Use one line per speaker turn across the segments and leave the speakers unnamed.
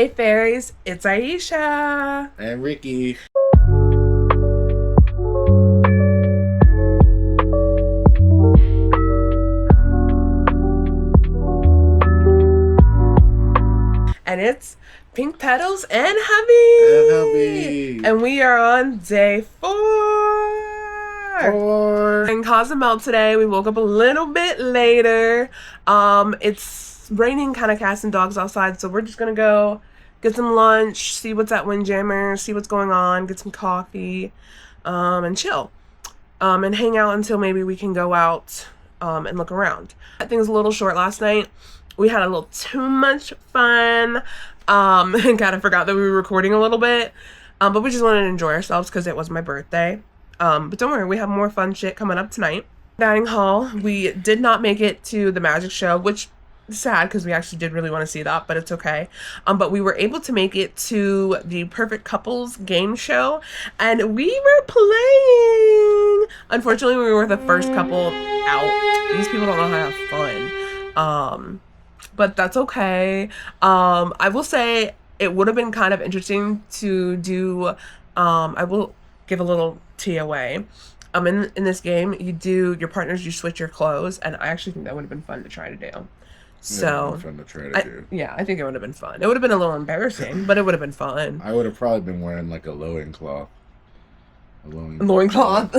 Hey fairies, it's Aisha.
And Ricky.
And it's Pink Petals and Hubby.
And
And we are on day 4. In Cozumel today. We woke up a little bit later. It's raining kind of cats and dogs outside, so we're just gonna go get some lunch, see what's at Windjammer, see what's going on, get some coffee, and chill. And hang out until maybe we can go out and look around. That thing was a little short last night. We had a little too much fun, and kind of forgot that we were recording a little bit, but we just wanted to enjoy ourselves because it was my birthday. But don't worry, we have more fun shit coming up tonight. Dining hall, we did not make it to the magic show, which is sad because we actually did really want to see that, but it's okay. But we were able to make it to the Perfect Couples game show, and we were playing. Unfortunately, we were the first couple out. These people don't know how to have fun. But that's okay. I will say it would have been kind of interesting to do, I will give a little tea away. In this game, your partners, you switch your clothes, and I actually think that would have been fun to try to do. So,
fun to try to do.
Yeah, I think it would have been fun. It would have been a little embarrassing, but it would have been fun.
I would have probably been wearing like a loincloth.
Loincloth.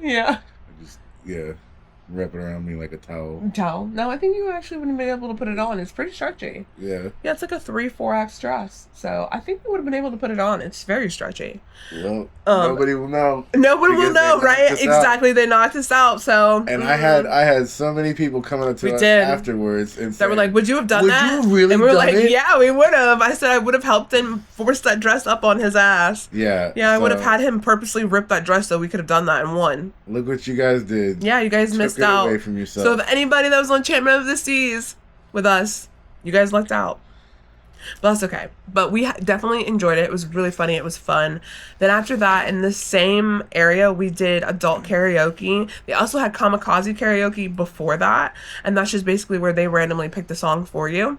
Yeah.
Yeah. Wrap it around me like a towel.
No, I think you actually wouldn't have been able to put it on. It's pretty stretchy.
Yeah.
Yeah, it's like a 3-4X dress. So I think we would have been able to put it on. It's very stretchy.
Well, nobody will know.
Nobody will know, right? Exactly. They knocked us out. So.
And I had so many people coming up to us afterwards and
they were like, "Would you have done that?"
Would you really?
And we were like,
it?
"Yeah, we would have." I said I would have helped him force that dress up on his ass.
Yeah.
Yeah, I would have had him purposely rip that dress so we could have done that and won.
Look what you guys did.
Yeah, you guys missed out.
Away from yourself.
So if anybody that was on Enchantment of the Seas with us, you guys lucked out. But that's okay. But we definitely enjoyed it. It was really funny. It was fun. Then after that, in the same area, we did adult karaoke. They also had kamikaze karaoke before that. And that's just basically where they randomly pick the song for you.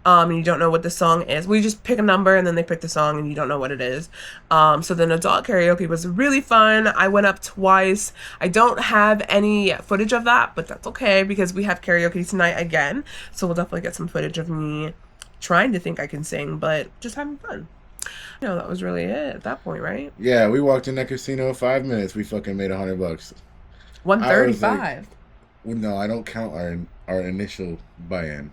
And you don't know what the song is. We just pick a number and then they pick the song and you don't know what it is. So then adult karaoke was really fun. I went up twice. I don't have any footage of that, but that's okay because we have karaoke tonight again. So we'll definitely get some footage of me trying to think I can sing, but just having fun. You know, that was really it at that point, right?
Yeah, we walked in that casino 5 minutes. We fucking made $100.
$135.
Like, well, no, I don't count our initial buy-in.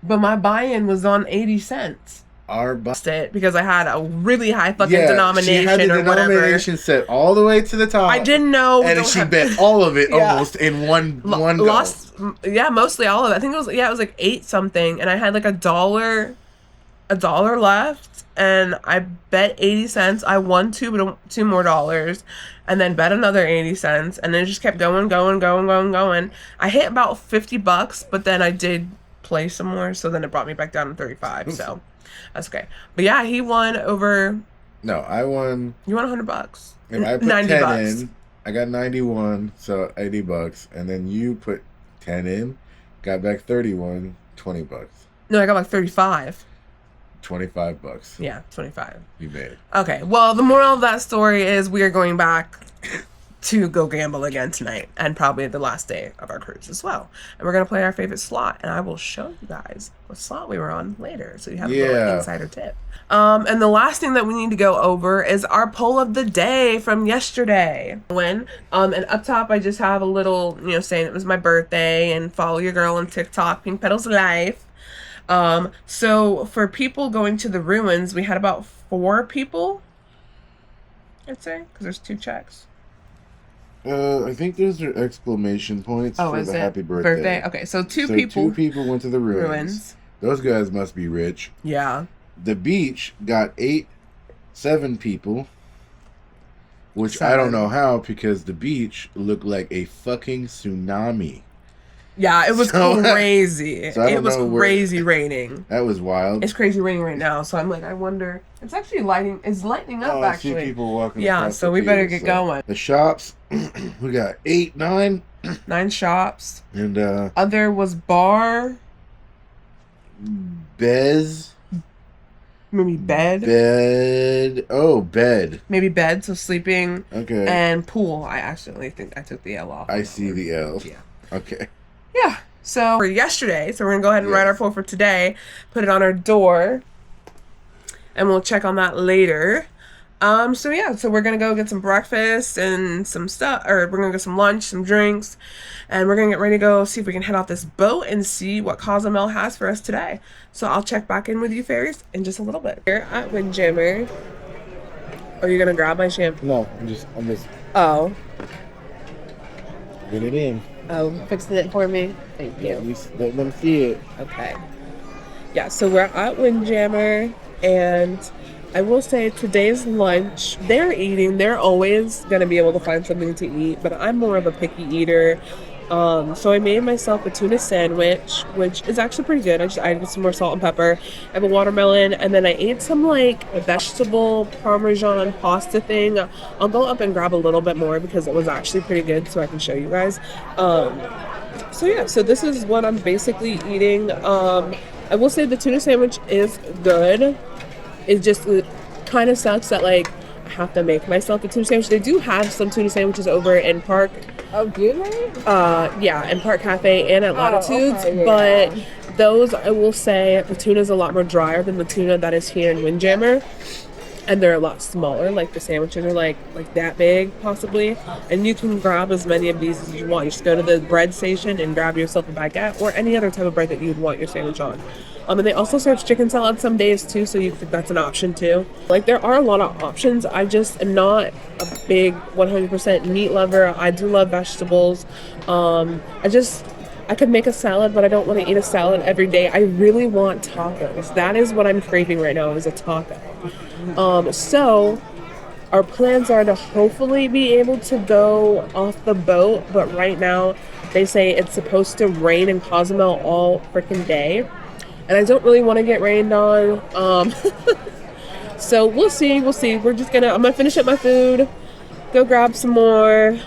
But my buy-in was on 80 cents. It because I had a really high fucking denomination
she had the
or whatever.
Denomination set all the way to the top.
I didn't know,
and she bet all of it almost in one
lost. Yeah, mostly all of it. I think it was like 8 something, and I had like a dollar left, and I bet 80 cents. I won $2 more, and then bet another 80 cents, and then it just kept going. I hit about $50, but then I did play some more, so then it brought me back down to 35. So that's okay. But yeah, he won over.
No, I won.
You won $100.
If I put
90
10
bucks.
in, I got 91, so $80, and then you put 10 in, got back 31, $20.
No, I got like 35.
$25.
Yeah, 25.
You made it.
Okay, well, the moral of that story is we are going back to go gamble again tonight, and probably the last day of our cruise as well. And we're going to play our favorite slot, and I will show you guys what slot we were on later, so you have a little insider tip. And the last thing that we need to go over is our poll of the day from yesterday. And up top, I just have a little, saying it was my birthday, and follow your girl on TikTok, Pink Petals Life. So for people going to the ruins, we had about 4 people, I'd say, because there's 2 checks.
I think those are exclamation points for the happy birthday.
Okay, so 2 people.
2 people went to the ruins. Those guys must be rich.
Yeah.
The beach got 7 people, which
7.
I don't know how, because the beach looked like a fucking tsunami.
Yeah, it was crazy. It was crazy raining.
That was wild.
It's crazy raining right now, so I'm like, I wonder. It's actually lightening. It's lightening up, actually.
I see people walking.
Yeah, so we better get going.
The shops, we got 9
shops.
And
other was bar.
Bez.
maybe bed.
Bed. Oh, bed.
Maybe bed, so sleeping.
Okay.
And pool. I accidentally think I took the L off.
I see the L.
Yeah.
Okay.
Yeah. So for yesterday, so we're gonna go ahead and write our
Yes.
poll for today, put it on our door, and we'll check on that later. So yeah, so we're gonna go get some breakfast and some stuff, or we're gonna get some lunch, some drinks, and we're gonna get ready to go see if we can head off this boat and see what Cozumel has for us today. So I'll check back in with you fairies in just a little bit. Here at Windjammer. Are you gonna grab my shampoo?
No, I'm just
Oh.
get it in.
Oh, fixing it for me? Thank you.
Let them see it.
Okay. Yeah, so we're at Windjammer, and I will say today's lunch, they're always going to be able to find something to eat, but I'm more of a picky eater. So I made myself a tuna sandwich, which is actually pretty good. I just added some more salt and pepper. I have a watermelon, and then I ate some like vegetable parmesan pasta thing. I'll go up and grab a little bit more because it was actually pretty good, so I can show you guys. So yeah, so this is what I'm basically eating. I will say the tuna sandwich is good. It kind of sucks that like I have to make myself a tuna sandwich. They do have some tuna sandwiches over in Park.
Oh, do they?
Yeah, in Park Cafe and at Latitudes,
okay, yeah.
but those I will say the tuna is a lot more drier than the tuna that is here in Windjammer. And they're a lot smaller. Like the sandwiches are like that big, possibly. And you can grab as many of these as you want. You just go to the bread station and grab yourself a baguette or any other type of bread that you'd want your sandwich on. And they also serve chicken salad some days too, so that's an option too. Like there are a lot of options. I just am not a big 100% meat lover. I do love vegetables. I could make a salad, but I don't want to eat a salad every day. I really want tacos. That is what I'm craving right now, is a taco. So our plans are to hopefully be able to go off the boat, but right now they say it's supposed to rain in Cozumel all freaking day. And I don't really want to get rained on. So we'll see. I'm gonna finish up my food, go grab some more.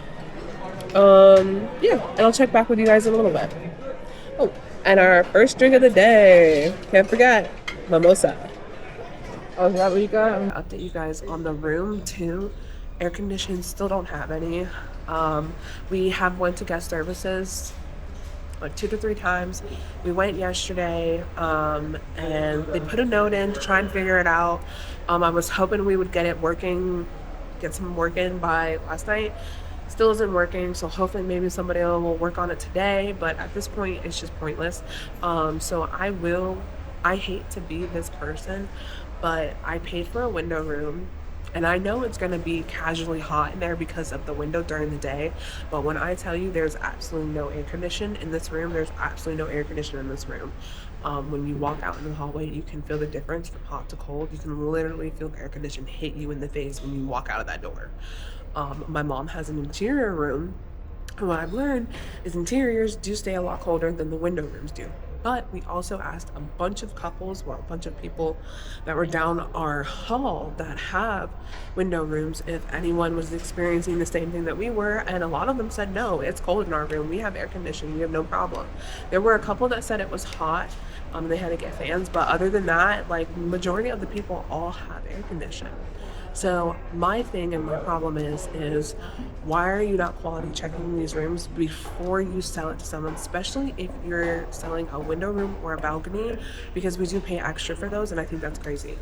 Yeah, and I'll check back with you guys in a little bit. Oh, and our first drink of the day, can't forget, mimosa.
Oh, is that what you got?
Update you guys on the room too. Air conditioning, still don't have any. We have went to guest services like 2 to 3 times. We went yesterday, and they put a note in to try and figure it out. I was hoping we would get some work in by last night. Still isn't working, so hopefully maybe somebody will work on it today, but at this point it's just pointless. So I hate to be this person, but I paid for a window room, and I know it's going to be casually hot in there because of the window during the day, but when I tell you there's absolutely no air conditioning in this room, there's absolutely no air conditioning in this room. When you walk out in the hallway, you can feel the difference from hot to cold. You can literally feel the air conditioning hit you in the face when you walk out of that door. My mom has an interior room, and what I've learned is interiors do stay a lot colder than the window rooms do. But we also asked a bunch of people that were down our hall that have window rooms if anyone was experiencing the same thing that we were, and a lot of them said no, it's cold in our room, we have air conditioning, we have no problem. There were a couple that said it was hot, they had to get fans, but other than that, like, majority of the people all have air conditioning. So my thing and my problem is why are you not quality checking these rooms before you sell it to someone, especially if you're selling a window room or a balcony, because we do pay extra for those, and I think that's crazy.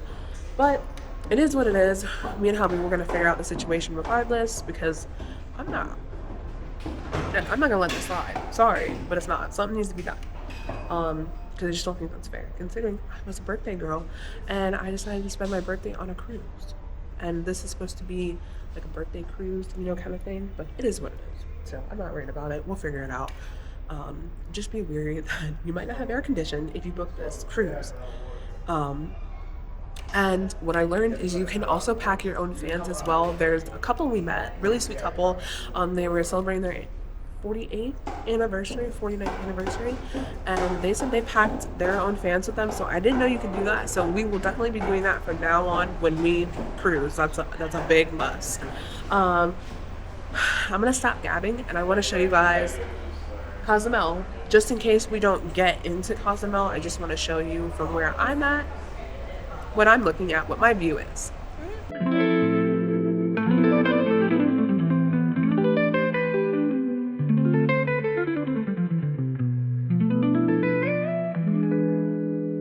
But it is what it is. Me and hubby, we're gonna figure out the situation regardless, because I'm not gonna let this slide. Sorry, but it's not. Something needs to be done. Because I just don't think that's fair, considering I was a birthday girl and I decided to spend my birthday on a cruise. And this is supposed to be like a birthday cruise, kind of thing. But it is what it is. So I'm not worried about it. We'll figure it out. Just be wary that you might not have air conditioning if you book this cruise. And what I learned is you can also pack your own fans as well. There's a couple we met, really sweet couple. They were celebrating their 49th anniversary, and they said they packed their own fans with them, so I didn't know you could do that. So we will definitely be doing that from now on when we cruise. That's a big must. I'm gonna stop gabbing, and I want to show you guys Cozumel. Just in case we don't get into Cozumel, I just want to show you from where I'm at what I'm looking at, what my view is.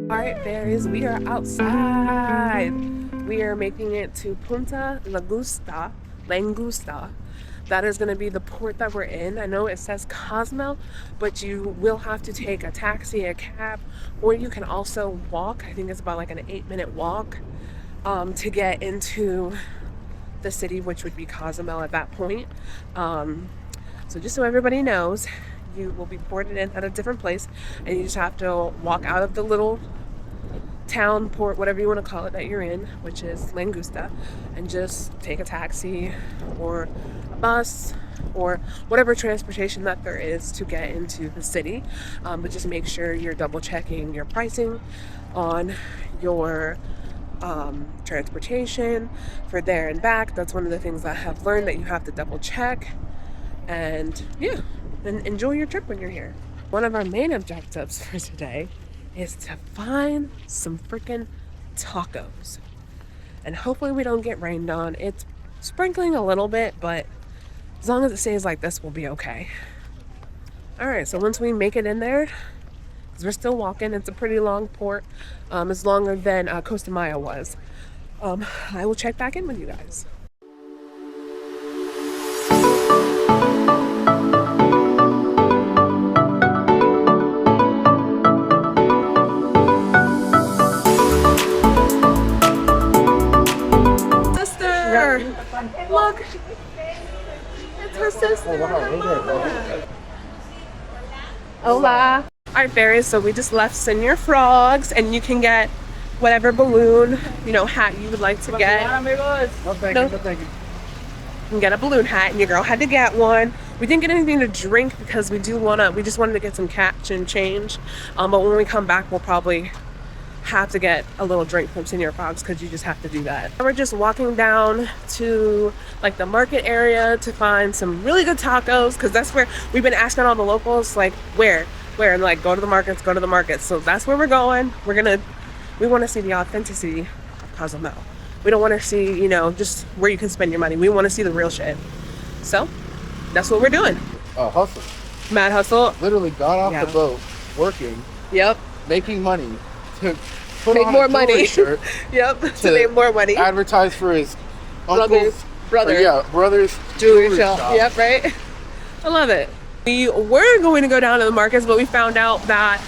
All right, fairies, we are outside. We are making it to Punta Langusta. That is going to be the port that we're in. I know it says Cozumel, but you will have to take a taxi, a cab, or you can also walk. I think it's about like an 8-minute walk to get into the city, which would be Cozumel at that point. So just so everybody knows, you will be ported in at a different place, and you just have to walk out of the little town, port, whatever you want to call it, that you're in, which is Langusta, and just take a taxi or a bus or whatever transportation that there is to get into the city. But just make sure you're double checking your pricing on your transportation for there and back. That's one of the things I have learned, that you have to double check. And yeah, and enjoy your trip when you're here. One of our main objectives for today is to find some freaking tacos. And hopefully we don't get rained on. It's sprinkling a little bit, but as long as it stays like this, we'll be okay. All right, so once we make it in there, because we're still walking, it's a pretty long port. It's longer than Cozumel was. I will check back in with you guys. Look, it's her sister. Hola. All right, fairies, so we just left Senior Frogs, and you can get whatever balloon, hat you would like to get.
No, thank you. No, thank you.
You can get a balloon hat, and your girl had to get one. We didn't get anything to drink because we just wanted to get some catch and change. But when we come back, we'll probably have to get a little drink from Senior Frogs, because you just have to do that. We're just walking down to like the market area to find some really good tacos, because that's where we've been asking all the locals, like where, and like go to the markets. So that's where we're going. We want to see the authenticity of Cozumel. We don't want to see, just where you can spend your money. We want to see the real shit. So that's what we're doing.
Hustle.
Mad hustle.
Literally got off the boat, working.
Yep.
Making money to
make more money. Shirt yep. To make more money.
Advertise for his
brother's
jewelry shop.
Yep, right. I love it. We were going to go down to the markets, but we found out that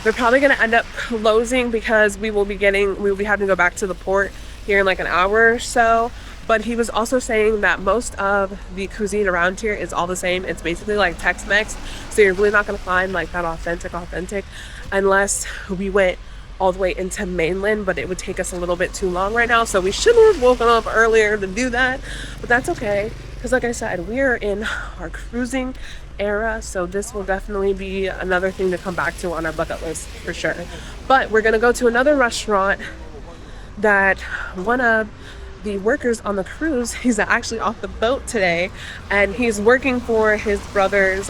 they're probably going to end up closing, because we will be having to go back to the port here in like an hour or so. But he was also saying that most of the cuisine around here is all the same. It's basically like Tex-Mex, so you're really not going to find like that authentic unless we went all the way into mainland, but it would take us a little bit too long right now, so we should have woken up earlier to do that, but that's okay, because like I said, we're in our cruising era, so this will definitely be another thing to come back to on our bucket list for sure. But we're gonna go to another restaurant that one of the workers on the cruise, he's actually off the boat today, and he's working for his brother's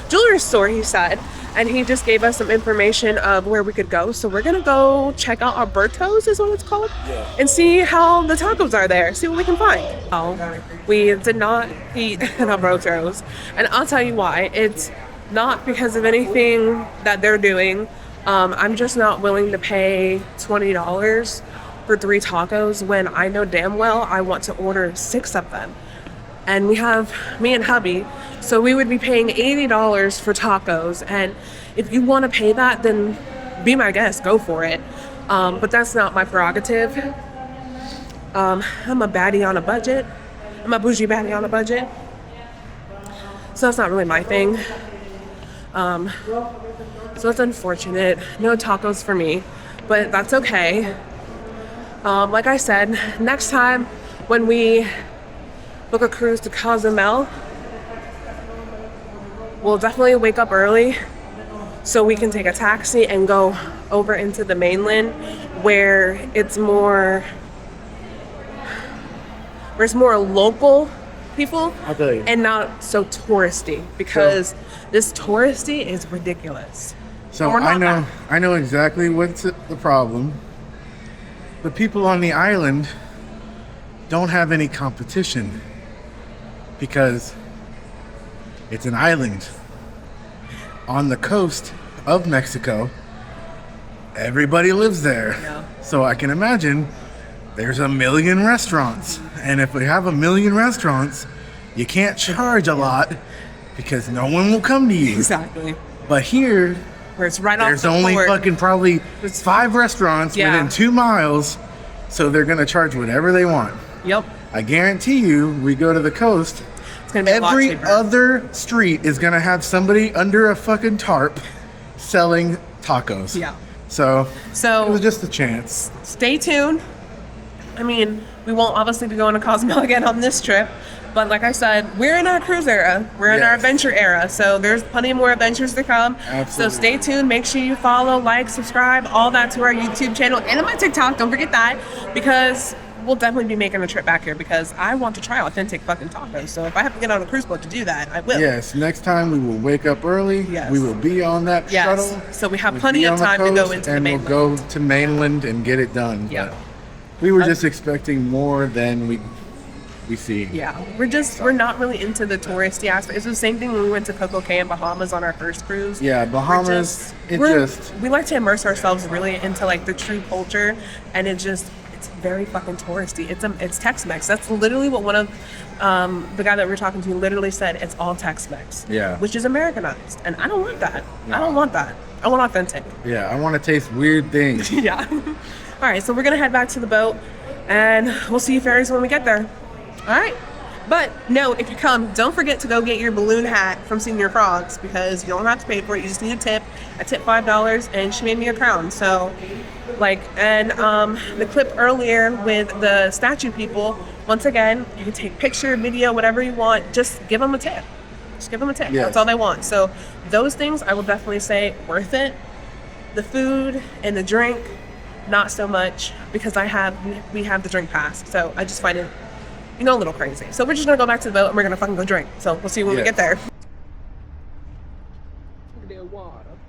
jewelry store, he said, and he just gave us some information of where we could go. So we're gonna go check out Alberto's, is what it's called, and see how the tacos are there, see what we can find. We did not eat at Alberto's, and I'll tell you why. It's not because of anything that they're doing. I'm just not willing to pay $20 for 3 tacos when I know damn well I want to order 6 of them. And we have me and hubby, so we would be paying $80 for tacos. And if you want to pay that, then be my guest, go for it. But that's not my prerogative. I'm a baddie on a budget. I'm a bougie baddie on a budget. So that's not really my thing. So it's unfortunate. No tacos for me, but that's okay. Like I said, next time when we book a cruise to Cozumel, we'll definitely wake up early so we can take a taxi and go over into the mainland where it's more local people and not so touristy, because this touristy is ridiculous.
So I know exactly what's the problem. the people on the island don't have any competition because it's an island on the coast of Mexico. Everybody lives there.
Yeah.
So I can imagine there's a million restaurants. And if we have a million restaurants, you can't charge a lot because no one will come to you.
Exactly.
But here,
Where it's right off
there's
the
only
port.
fucking probably 5 restaurants
Yeah.
within 2 miles. So they're going to charge whatever they want.
Yep.
I guarantee you, we go to the coast,
It's gonna be a lot
every
cheaper.
other street is going to have somebody under a fucking tarp selling tacos.
Yeah.
So
So
it was just a chance.
stay tuned. I mean, we won't obviously be going to Cozumel again on this trip, but like I said, we're in our cruise era. We're in our
Yes.
adventure era, so there's plenty more adventures to come.
Absolutely.
So stay tuned. Make sure you follow, like, subscribe, all that to our YouTube channel and on my TikTok. Don't forget that, because we'll definitely be making a trip back here because I want to try authentic fucking tacos. So if I have to get on a cruise boat to do that, I will.
Yes, next time we will wake up early.
Yes.
We will be on that
Yes.
shuttle.
So we have
We'll
plenty
be
of
on the
time to go
coast,
into the
and
mainland.
we'll go to mainland and get it done.
Yeah.
But we were just expecting more than we see.
Yeah, we're not really into the touristy aspect. It's the same thing when we went to Coco Cay and Bahamas on our first cruise.
Yeah, Bahamas,
We like to immerse ourselves really into like the true culture, and it's very fucking touristy. It's Tex-Mex. That's literally what one of the guy that we were talking to literally said. It's all Tex-Mex.
Yeah.
Which is Americanized, and I don't want that. I don't want that. I want authentic.
Yeah, I want to taste weird things.
Yeah. All right, so we're gonna head back to the boat, and we'll see you fairies when we get there. All right. But no, if you come, don't forget to go get your balloon hat from Senior Frogs because you don't have to pay for it. You just need a tip. I tipped $5, and she made me a crown. So, the clip earlier with the statue people. Once again, you can take picture, video, whatever you want. Just give them a tip. Just give them a tip.
Yes.
That's all they want. So those things, I will definitely say, worth it. The food and the drink, not so much because we have the drink pass. So I just find it, a little crazy. So we're just gonna go back to the boat and we're gonna fucking go drink. So we'll see when we
Yes.
get there.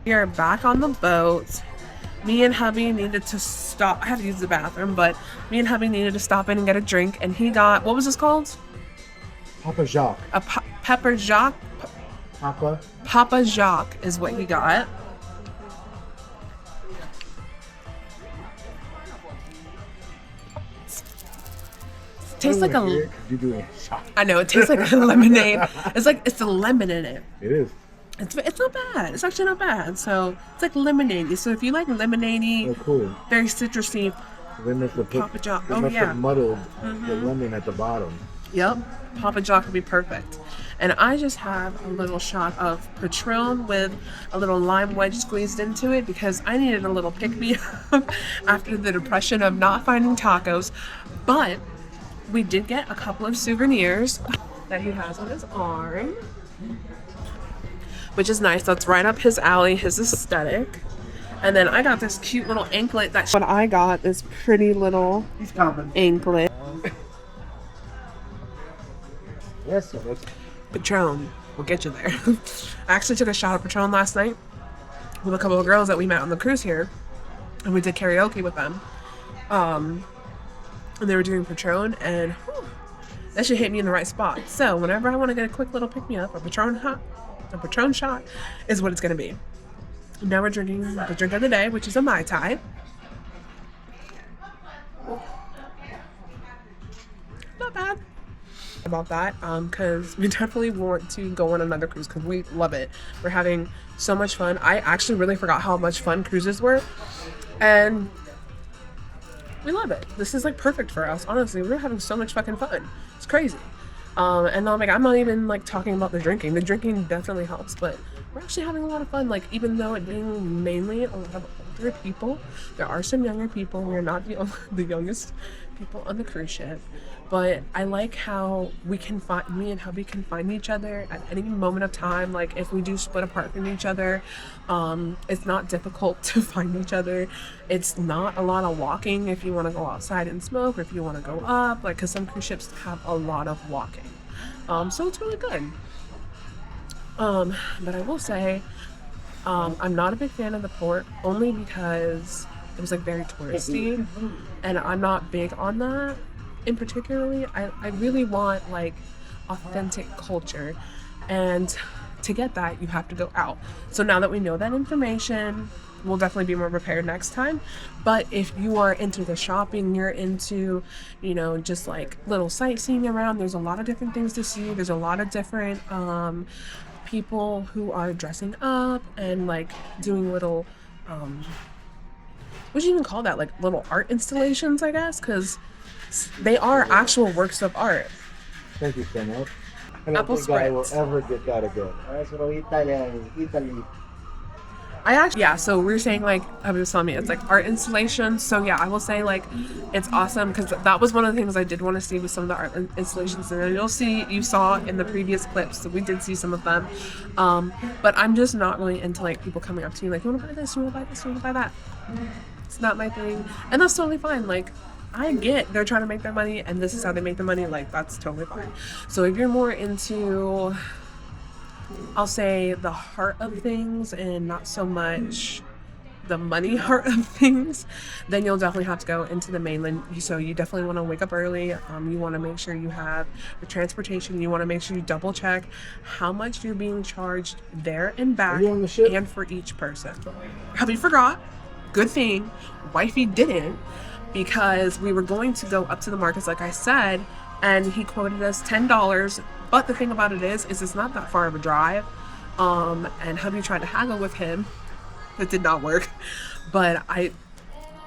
We are back on the boat. Me and hubby needed to stop. I had to use the bathroom, but me and hubby needed to stop in and get a drink. And he got, what was this called?
Papa Jacques.
A pepper Jacques. Papa Jacques is what he got. Tastes like a.
You're doing a shot.
I know it tastes like a lemonade. It's a lemon in it.
It is.
It's not bad. It's actually not bad. So it's like lemonade. So if you like lemonade-y,
Oh, cool.
very citrusy.
They must have
Papa Jacques.
They
Oh,
must
yeah.
have muddled the lemon at the bottom.
Yep, Papa Jacques would be perfect. And I just have a little shot of Patron with a little lime wedge squeezed into it because I needed a little pick-me-up after the depression of not finding tacos. But we did get a couple of souvenirs that he has on his arm, which is nice. That's right up his alley, his aesthetic. And then I got this cute little anklet. That's what I got, this pretty little
He's coming.
anklet.
Yes, sir.
Patron will get you there. I actually took a shot of Patron last night with a couple of girls that we met on the cruise here, and we did karaoke with them. And they were doing Patron, and that should hit me in the right spot. So whenever I want to get a quick little pick-me-up, a Patron shot is what it's going to be. Now we're drinking the drink of the day, which is a Mai Tai. Not bad about that, because we definitely want to go on another cruise because we love it. We're having so much fun. I actually really forgot how much fun cruises were, and we love it. This is like perfect for us. Honestly, we're having so much fucking fun. It's crazy. And I'm not even like talking about the drinking. The drinking definitely helps, but we're actually having a lot of fun. Like, even though it being mainly a lot of older people, there are some younger people. We're not the youngest people on the cruise ship, but I like how me and hubby can find each other at any moment of time. Like, if we do split apart from each other, it's not difficult to find each other. It's not a lot of walking if you want to go outside and smoke, or if you want to go up, like, because some cruise ships have a lot of walking. So it's really good. But I will say, I'm not a big fan of the port, only because it was like very touristy, and I'm not big on that. In particularly, I really want like authentic culture, and to get that you have to go out. So now that we know that information, we'll definitely be more prepared next time. But if you are into the shopping, you're into, you know, just like little sightseeing around, there's a lot of different things to see. There's a lot of different people who are dressing up and like doing little what do you even call that, like little art installations, I guess, because they are actual works of art.
Thank you so much. I don't
Apple
think I will
spritz.
ever get that again. So Italy.
I actually, yeah, so we were saying like, I was telling me it's like art installations. So yeah, I will say like it's awesome because that was one of the things I did want to see with some of the art installations. And you saw in the previous clips, so we did see some of them. But I'm just not really into like people coming up to you like, you want to buy this, you want to buy this, you want to buy that. It's not my thing. And that's totally fine. Like, I get they're trying to make their money and this is how they make the money. Like, that's totally fine. So if you're more into, I'll say, the heart of things and not so much the money heart of things, then you'll definitely have to go into the mainland. So you definitely want to wake up early. You want to make sure you have the transportation. You want to make sure you double check how much you're being charged there and back,
Are you on the ship?
and for each person. Hubby forgot. Good thing wifey didn't, because we were going to go up to the markets like I said, and he quoted us $10. But the thing about it is it's not that far of a drive. And hubby tried to haggle with him. It did not work. But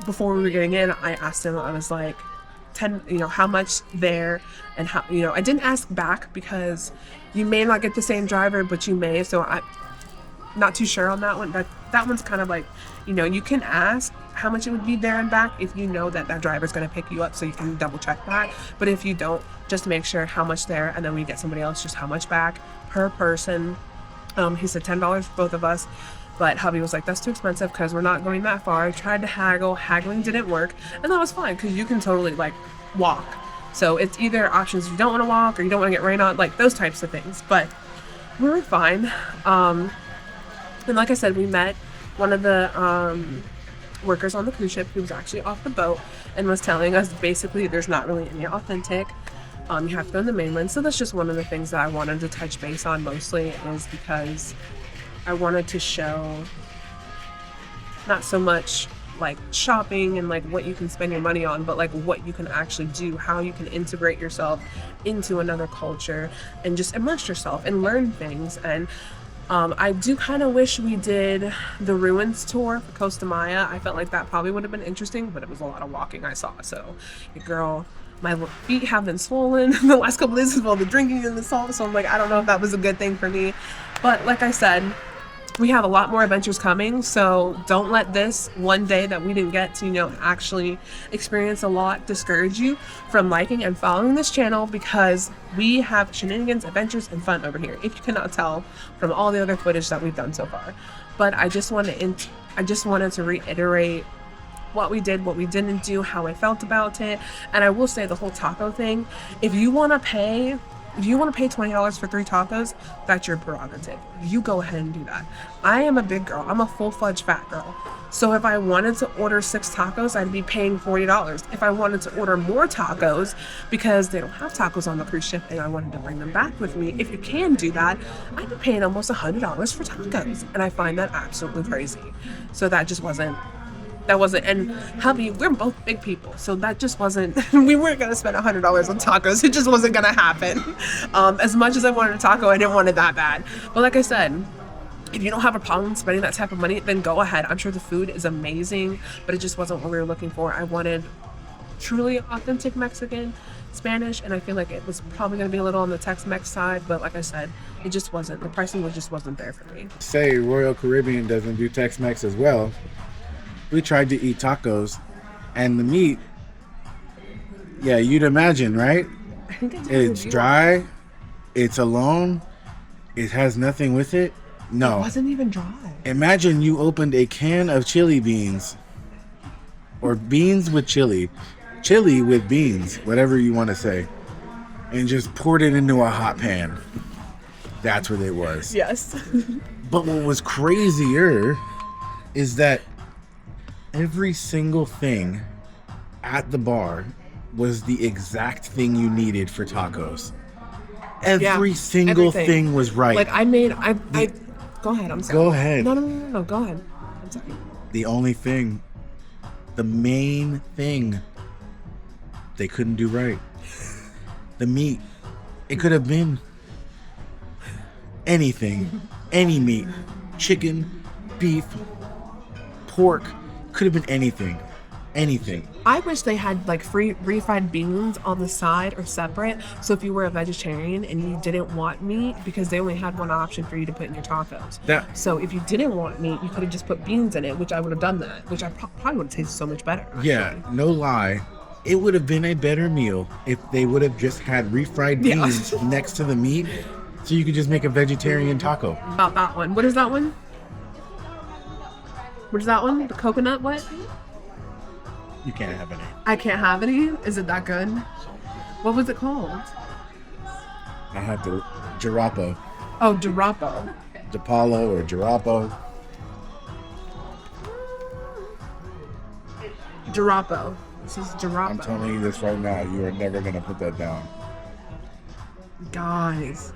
before we were getting in, I asked him, I was like, 10, you know, how much there, and how, you know, I didn't ask back because you may not get the same driver, but you may. So I'm not too sure on that one. That one's kind of like, you know, you can ask how much it would be there and back if you know that driver's going to pick you up, so you can double check that. But if you don't, just make sure how much there, and then we get somebody else just how much back per person. He said $10 for both of us, but hubby was like, that's too expensive because we're not going that far. I tried to haggle. Haggling didn't work, and that was fine because you can totally like walk. So it's either options, you don't want to walk or you don't want to get rain on, like those types of things. But we were fine. And like I said, we met one of the workers on the cruise ship who was actually off the boat and was telling us basically there's not really any authentic. You have to go on the mainland. So that's just one of the things that I wanted to touch base on mostly, is because I wanted to show not so much like shopping and like what you can spend your money on, but like what you can actually do, how you can integrate yourself into another culture and just immerse yourself and learn things. And I do kind of wish we did the ruins tour for Costa Maya. I felt like that probably would have been interesting, but it was a lot of walking I saw. So, girl, my feet have been swollen the last couple of days with all the drinking and the salt. So I'm like, I don't know if that was a good thing for me. But like I said, we have a lot more adventures coming, so don't let this one day that we didn't get to, you know, actually experience a lot discourage you from liking and following this channel, because we have shenanigans, adventures, and fun over here, if you cannot tell from all the other footage that we've done so far. But I just wanted to reiterate what we did, what we didn't do, how I felt about it. And I will say, the whole taco thing, if you want to pay $20 for 3 tacos, that's your prerogative. You go ahead and do that. I am a big girl. I'm a full-fledged fat girl. So if I wanted to order 6 tacos, I'd be paying $40. If I wanted to order more tacos, because they don't have tacos on the cruise ship and I wanted to bring them back with me, if you can do that, I'd be paying almost $100 for tacos. And I find that absolutely crazy. So that wasn't, and hubby, we're both big people, so that just wasn't, we weren't going to spend $100 on tacos. It just wasn't going to happen. As much as I wanted a taco, I didn't want it that bad. But like I said, if you don't have a problem spending that type of money, then go ahead. I'm sure the food is amazing, but it just wasn't what we were looking for. I wanted truly authentic Mexican, Spanish, and I feel like it was probably going to be a little on the Tex-Mex side, but like I said, it just wasn't, the pricing just wasn't there for me.
Say Royal Caribbean doesn't do Tex-Mex as well. We tried to eat tacos, and the meat, yeah, you'd imagine, right?
I think
It's dry, it's alone, it has nothing with it. No.
It wasn't even dry.
Imagine you opened a can of chili beans, or beans with chili with beans, whatever you want to say, and just poured it into a hot pan. That's what it was.
Yes.
But what was crazier is that every single thing at the bar was the exact thing you needed for tacos. Every single
everything.
thing was right.
Like I go ahead, I'm sorry.
Go ahead.
No, go ahead. I'm sorry.
The only thing, the main thing they couldn't do right. The meat. It could have been anything. Any meat. Chicken, beef, pork. Could have been anything. Anything.
I wish they had like free refried beans on the side or separate. So if you were a vegetarian and you didn't want meat, because they only had one option for you to put in your tacos. So if you didn't want meat, you could have just put beans in it, which I would have done that, which I probably would have tasted so much better. Actually.
Yeah, no lie. It would have been a better meal if they would have just had refried beans next to the meat, so you could just make a vegetarian taco.
About that one. What is that one? What is that one? The coconut what?
You can't have any.
I can't have any? Is it that good? What was it called?
I have to Jarapo.
Oh, Jarapo.
DePaulo or Jarapo.
Jarapo. This is Jarapo.
I'm telling you this right now. You are never going to put that down.
Guys.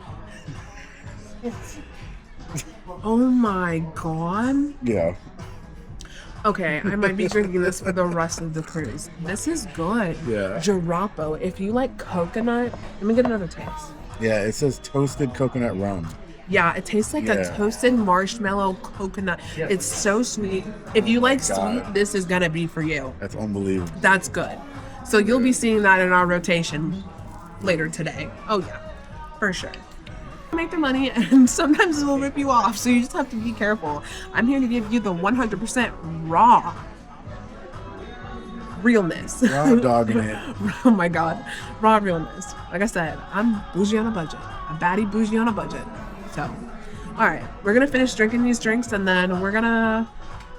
Oh my god.
Yeah.
Okay, I might be drinking this for the rest of the cruise. This is good.
Yeah.
Jarapo. If you like coconut, let me get another taste.
Yeah, it says toasted coconut rum.
Yeah, it tastes like a toasted marshmallow coconut. It's so sweet. If you like sweet, this is gonna be for you.
That's unbelievable.
That's good. So you'll be seeing that in our rotation later today. Oh yeah, for sure. Make the money, and sometimes it will rip you off, so you just have to be careful. I'm here to give you the 100% raw realness.
Raw dogging it.
Oh my god, raw realness. Like I said, I'm bougie on a budget. A baddie bougie on a budget. So, all right, we're gonna finish drinking these drinks, and then we're gonna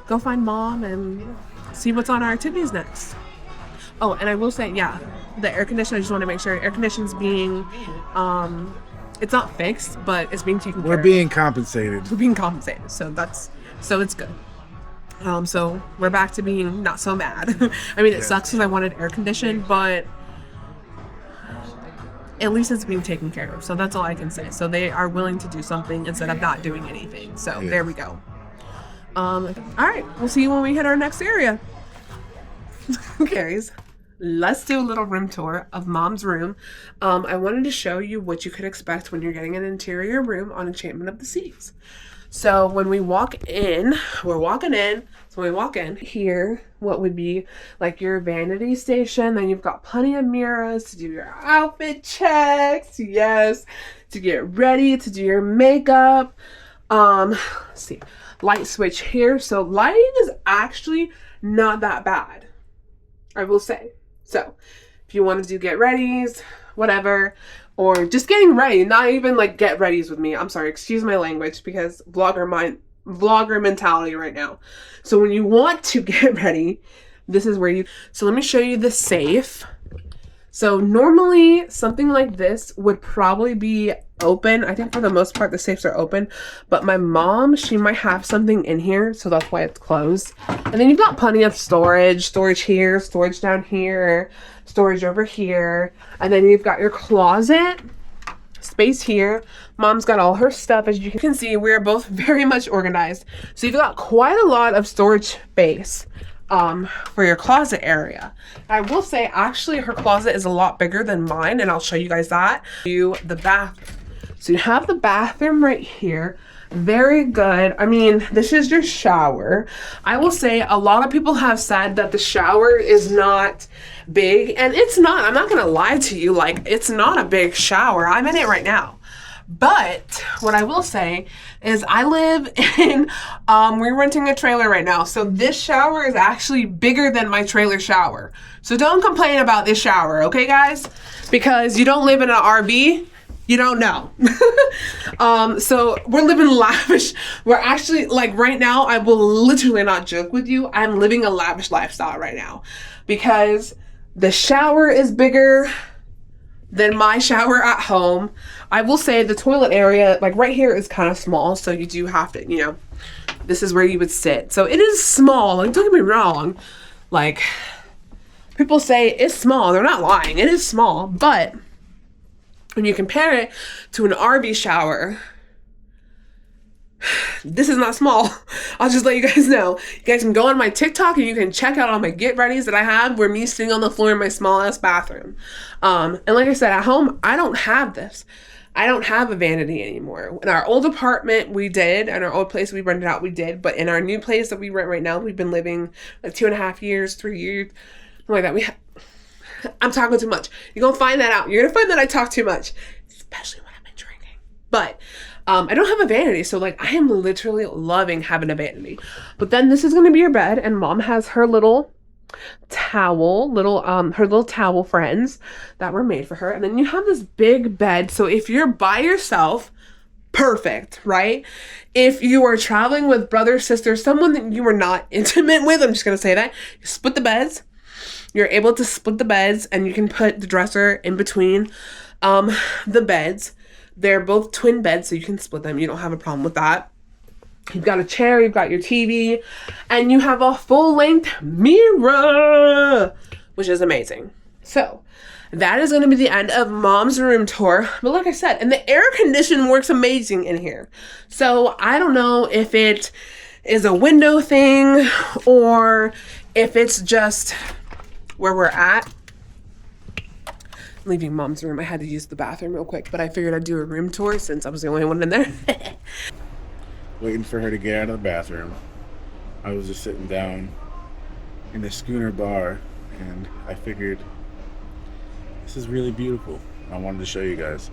go find mom and see what's on our activities next. Oh, and I will say, yeah, the air conditioner. I just want to make sure air conditioning's being it's not fixed, but it's being taken care of.
We're being compensated.
We're being compensated, so it's good. So we're back to being not so mad. I mean, it sucks because I wanted air conditioned, but at least it's being taken care of. So that's all I can say. So they are willing to do something instead of not doing anything. So there we go. All right, we'll see you when we hit our next area. Carries. Let's do a little room tour of mom's room. I wanted to show you what you could expect when you're getting an interior room on Enchantment of the Seas. So when we walk in, we're walking in. So when we walk in here, what would be like your vanity station. Then you've got plenty of mirrors to do your outfit checks. Yes, to get ready, to do your makeup. Let's see, light switch here. So lighting is actually not that bad, I will say. So if you want to do get readies, whatever, or just getting ready, not even like get readies with me. I'm sorry, excuse my language, because vlogger mentality right now. So when you want to get ready, this is where so let me show you the safe. So normally something like this would probably be open. I think for the most part the safes are open, but my mom, she might have something in here, so that's why it's closed. And then you've got plenty of storage here, storage down here, storage over here, and then you've got your closet space here. Mom's got all her stuff. As you can see, we're both very much organized, so you've got quite a lot of storage space for your closet area. I will say, actually, her closet is a lot bigger than mine, and I'll show you guys that. The bathroom. So you have the bathroom right here. Very good. I mean, this is your shower. I will say a lot of people have said that the shower is not big, and it's not. I'm not gonna lie to you, like, it's not a big shower. I'm in it right now. But what I will say is I live in, we're renting a trailer right now. So this shower is actually bigger than my trailer shower. So don't complain about this shower, okay guys? Because you don't live in an RV, you don't know. So we're living lavish. We're actually, like right now, I will literally not joke with you. I'm living a lavish lifestyle right now because the shower is bigger than my shower at home. I will say the toilet area, like right here, is kind of small, so you do have to, this is where you would sit. So it is small. Like, don't get me wrong. Like, people say it's small. They're not lying. It is small. But when you compare it to an RV shower, this is not small. I'll just let you guys know. You guys can go on my TikTok and you can check out all my get readies that I have where me sitting on the floor in my small ass bathroom. And like I said, at home, I don't have this. I don't have a vanity anymore. In our old apartment, we did. In our old place we rented out, we did. But in our new place that we rent right now, we've been living like 2.5 years, 3 years, something like that. I'm talking too much. You're going to find that out. You're going to find that I talk too much, especially when I've been drinking. But I don't have a vanity. So like, I am literally loving having a vanity. But then this is going to be your bed. And mom has her little towel, her little towel friends that were made for her. And then you have this big bed. So if you're by yourself, perfect, right? If you are traveling with brother, sister, someone that you are not intimate with, I'm just going to say that, you split the beds. You're able to split the beds and you can put the dresser in between the beds. They're both twin beds, so you can split them. You don't have a problem with that. You've got a chair, you've got your TV, and you have a full-length mirror, which is amazing. So that is going to be the end of mom's room tour. But like I said, and the air condition works amazing in here. So I don't know if it is a window thing or if it's just where we're at. Leaving mom's room, I had to use the bathroom real quick, but I figured I'd do a room tour since I was the only one in there.
Waiting for her to get out of the bathroom. I was just sitting down in the Schooner bar and I figured this is really beautiful. I wanted to show you guys.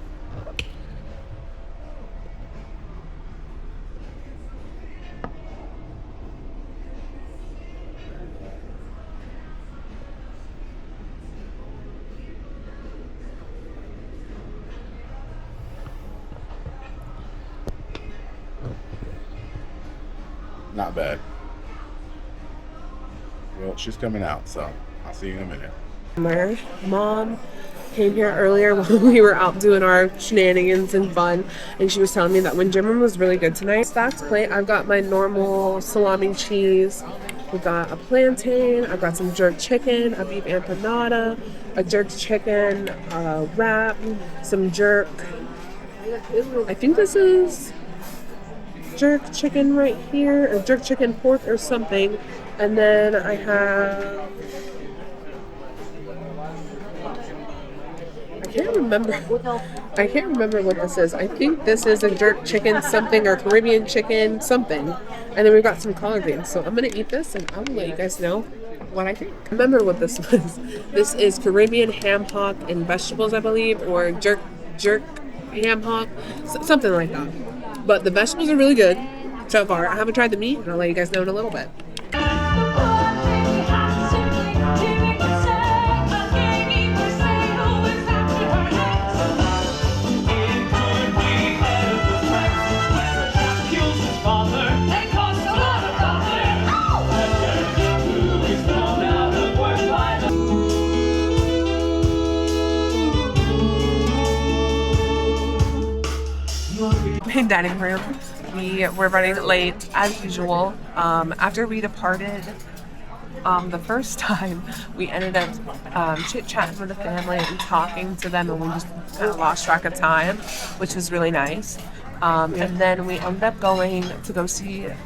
Not bad. Well, she's coming out, so I'll see you in a minute.
Mom came here earlier when we were out doing our shenanigans and fun, and she was telling me that Windjammer was really good tonight. Stacked plate, I've got my normal salami cheese. We got a plantain, I've got some jerk chicken, a beef empanada, a jerk chicken wrap, some jerk. I think this is jerk chicken right here, or jerk chicken pork or something. And then I have, I can't remember what this is. I think this is a jerk chicken something or Caribbean chicken something. And then we've got some collard greens. So I'm gonna eat this and I will let you guys know what I think. Remember what this was. This is Caribbean ham hock and vegetables, I believe, or jerk ham hock, something like that. But the vegetables are really good so far. I haven't tried the meat, and I'll let you guys know in a little bit. Main dining room. We were running late as usual. After we departed the first time, we ended up chit-chatting with the family and talking to them, and we just kind of lost track of time, which was really nice. And then we ended up going to go see the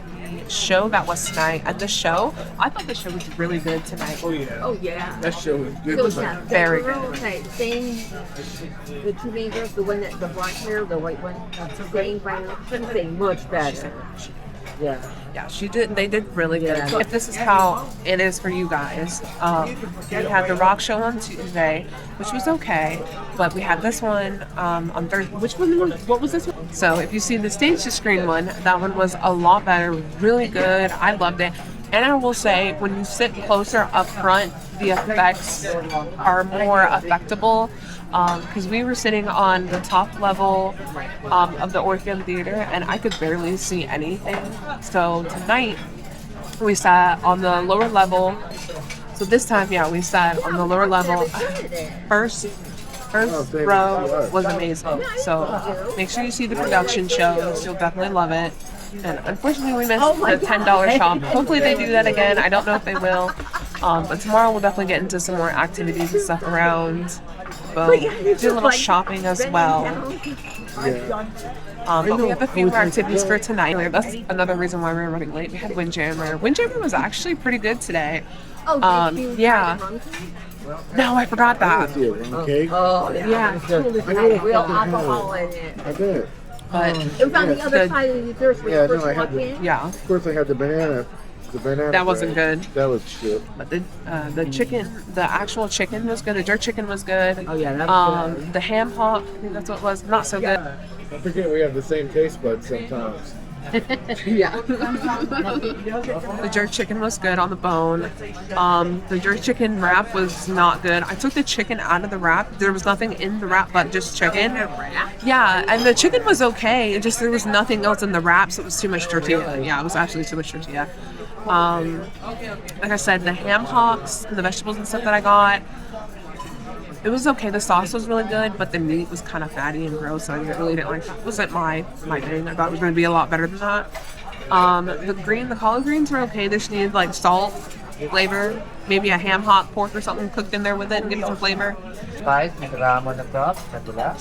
show that was tonight. At the show, I thought the show was really good tonight.
Oh yeah.
That show was good.
It was that
Very
girl,
good.
okay, same. The two main girls, the one that the black hair, the white one, same final. Same much better.
Yeah, she did. They did really good.
Yeah.
If this is how it is for you guys, we had the rock show on Tuesday, which was okay, but we had this one on Thursday. Which one? What was this one? So if you see the stage to screen one, that one was a lot better. Really good. I loved it. And I will say, when you sit closer up front, the effects are more affectable. Because we were sitting on the top level of the Orpheum Theater, and I could barely see anything. So tonight, we sat on the lower level. So this time, we sat on the lower level. First row was amazing. So make sure you see the production shows. You'll definitely love it. And unfortunately, we missed the $10 shop. Hopefully, they do that again. I don't know if they will. But tomorrow, we'll definitely get into some more activities and stuff around. But do a little shopping as well. But we have a few more activities for tonight. That's another reason why we were running late. We had Windjammer. Windjammer was actually pretty good today. Yeah. No, I forgot that.
Okay.
Oh, yeah. Real alcohol in it.
I bet.
But
It was on the other side of the dirt where
Yeah,
you
no,
first
I had
walk
the-
in.
yeah,
Of course, I had the banana. The banana.
that wasn't
bread.
good.
That was shit.
But the chicken, the actual chicken was good. The jerk chicken was good.
Oh, yeah, that's
The ham hock, I think that's what it was. Not so good.
I forget we have the same taste buds sometimes.
Yeah. The jerk chicken was good on the bone. The jerk chicken wrap was not good. I took the chicken out of the wrap. There was nothing in the wrap but just chicken. Yeah, and the chicken was okay. It just there was nothing else in the wrap, so it was too much tortilla. Yeah, it was actually too much tortilla. Like I said, the ham hocks and the vegetables and stuff that I got, it was okay. The sauce was really good, but the meat was kind of fatty and gross, so I really didn't like that. It wasn't my thing. I thought it was going to be a lot better than that. The collard greens were okay. They just needed like salt, flavor, maybe a ham hock pork or something cooked in there with it and give it some flavor.
Spice, may ramen na broth, nabula.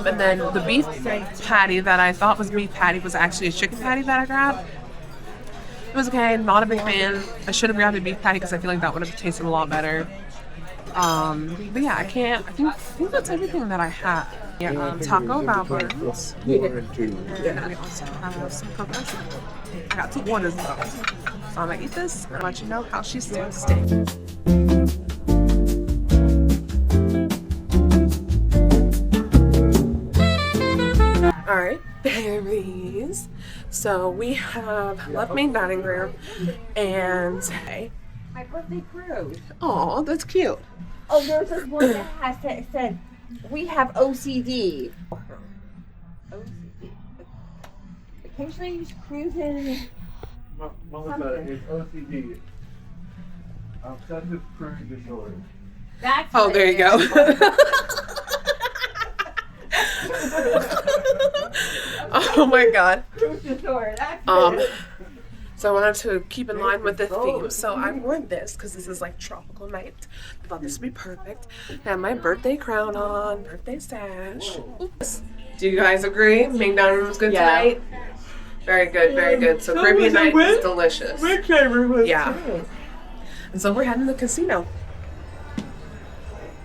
And then the beef patty that I thought was beef patty was actually a chicken patty that I grabbed. It was okay. Not a big fan. I should have grabbed a beef patty because I feel like that would have tasted a lot better. But yeah, I think that's everything that I had. Yeah, taco wrappers. We also have some cookies. I got 2 orders though. So I'm gonna eat this and let you know how she's tasting. Alright, berries. So we have left main dining room and
My birthday cruise.
oh, that's cute.
Oh, there's this one that has it said, we have OCD. OCD. Occasionally he's cruising.
Melissa, it's OCD. Obsessive cruise disorder.
That's
Oh,
what
there
it
you go.
is.
Oh my god.
Cruise disorder, that's it.
So I wanted to keep in line with the theme. So I wore this because this is like tropical night. I thought this would be perfect. I have my birthday crown on, birthday sash. Oops. Do you guys agree? Main dining room is good tonight? Very good, very good. So Caribbean night is delicious. Yeah. And so we're heading to the casino.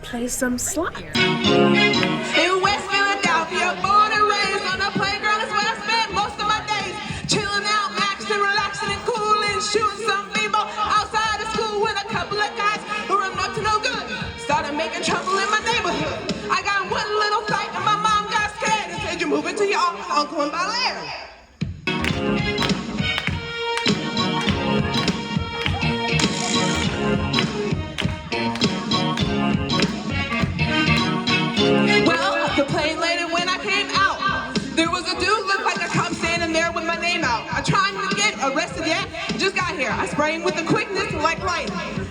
Play some slots.
In West Philadelphia, born and raised on the playground is where I spent most of my days. Chilling out, maxing, relaxing, and cooling. Shooting some b-ball outside of school with a couple of guys who were up to no good. Started making trouble in my neighborhood. I got one little fight and my mom got scared and said, "You're moving to your uncle in Bel Air." Well, the plane landed when I came out. There was a dude looked like a cop standing there with my name out. I tried to get arrested yet, just got here. I sprang with the quickness like lightning.